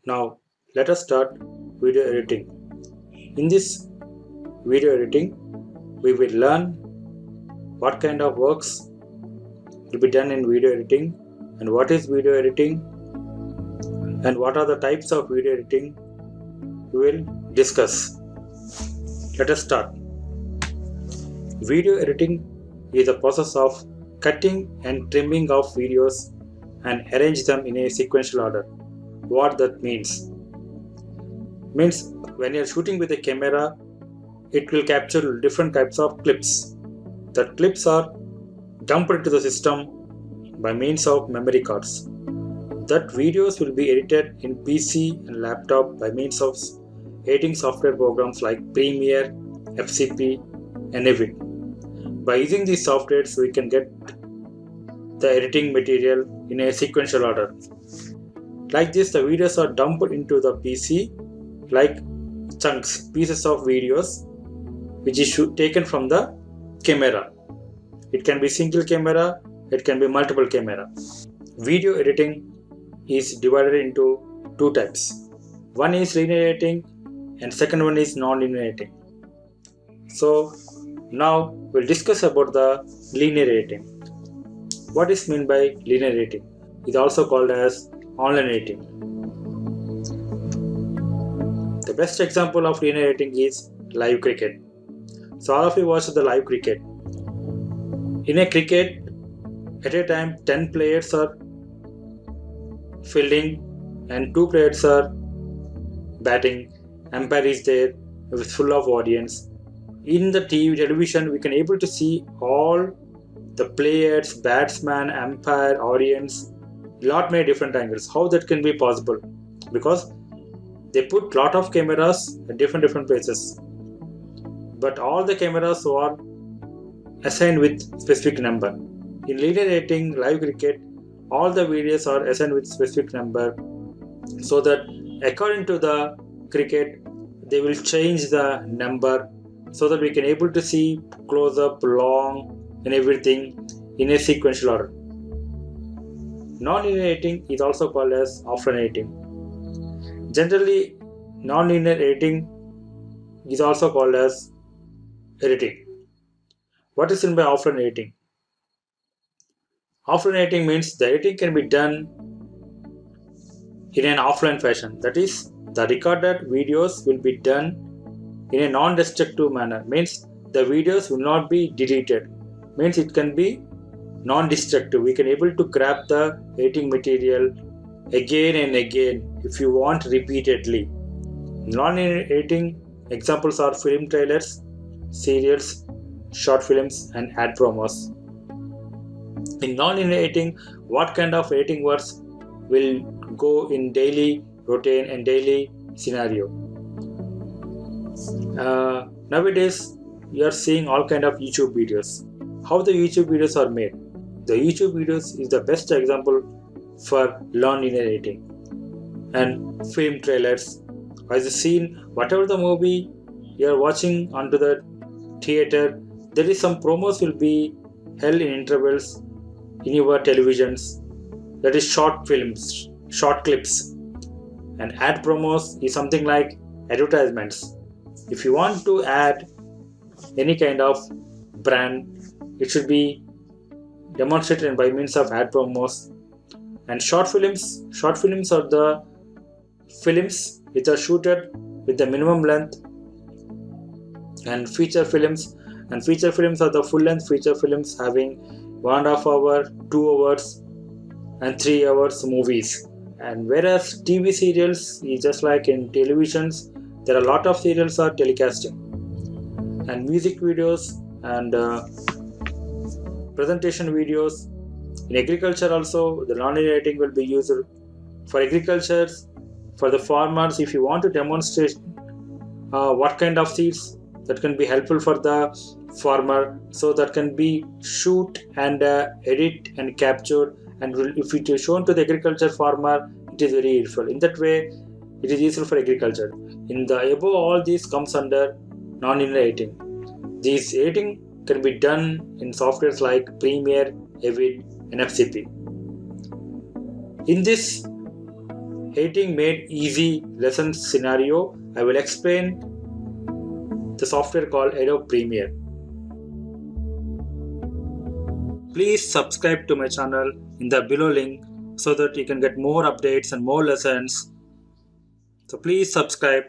Now let us start video editing. In this video editing, we will learn what kind of works will be done in video editing and what is video editing and what are the types of video editing we will discuss. Let us start. Video editing is the process of cutting and trimming of videos and arrange them in a sequential order. What that means when you are shooting with a camera, it will capture different types of clips. The clips are dumped into the system by means of memory cards. That videos will be edited in PC and laptop by means of editing software programs like Premiere, FCP and Avid. By using these softwares, we can get the editing material in a sequential order. Like this, the videos are dumped into the PC like chunks, pieces of videos which is taken from the camera. It can be single camera, it can be multiple camera. Video editing is divided into two types. One is linear editing and second one is non-linear editing. So now we'll discuss about the linear editing. What is meant by linear editing? It is also called as online editing. The best example of linear editing is live cricket. So all of you watch the live cricket. In a cricket, at a time 10 players are fielding and 2 players are batting. Umpire is there with full of audience. In the television, we can able to see all the players, batsman, umpire, audience, lot many different angles. How that can be possible? Because they put lot of cameras at different places, but all the cameras are assigned with specific number. In linear editing, live cricket, all the videos are assigned with specific number, so that according to the cricket, they will change the number so that we can able to see close up, long and everything in a sequential order. Non-linear editing is also called as offline editing. Generally, non-linear editing is also called as editing. What is meant by offline editing? Offline editing means the editing can be done in an offline fashion. That is, the recorded videos will be done in a non-destructive manner. Means the videos will not be deleted. Means it can be non-destructive. We can able to grab the editing material again and again if you want repeatedly. Non-linear editing examples are film trailers, serials, short films and ad promos. In non-linear editing, what kind of editing works will go in daily routine and daily scenario? Nowadays, you are seeing all kind of YouTube videos. How the YouTube videos are made? The YouTube videos is the best example for non-linear editing. And film trailers, as a scene, whatever the movie you are watching onto the theater, there is some promos will be held in intervals in your televisions. That is short films, short clips. And ad promos is something like advertisements. If you want to add any kind of brand, it should be demonstrated by means of ad promos. And short films are the films which are shooted with the minimum length. And feature films are the full length feature films having 1.5 hour, 2 hours and 3 hours movies. And whereas TV serials is just like in televisions, there are a lot of serials are telecasting. And music videos and presentation videos. In agriculture also, the non-linear editing will be used for agriculture. For the farmers, if you want to demonstrate what kind of seeds that can be helpful for the farmer, so that can be shoot and edit and capture, and if it is shown to the agriculture farmer, it is very useful. In that way, it is useful for agriculture. In the above, all these comes under non-linear editing. These editing can be done in softwares like Premiere, Avid and FCP. In this Editing made easy lesson scenario. I will explain the software called Adobe Premiere. Please subscribe to my channel in the below link so that you can get more updates and more lessons. So please subscribe.